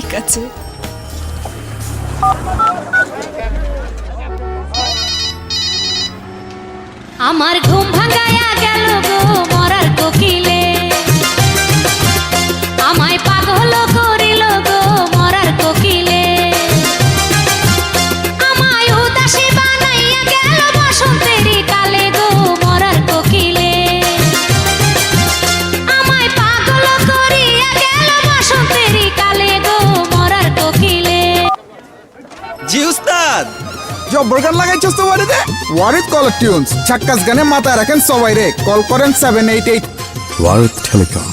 ঠিক আছে। আমার ঘুম ভাঙায়া গেল গো মরার কোকিলে, আমায় পাগল করিল গো মরার কোকিলে, আমায় উদাসী বানাইয়া গেল বসন্তেরই কালে গো মরার কোকিলে, আমায় পাগল করিয়া গেল বসন্তেরই কালে গো মরার কোকিলে। জি উস্তাদ, জব্বর গান লাগাইছস তো বাড়িতে? ওয়ারিদ কলার টিউনস, ঝাক্কাস গানে মাথায় রাখেন সবাই রে। কল করেন 788 ওয়ারিদ টেলিকম।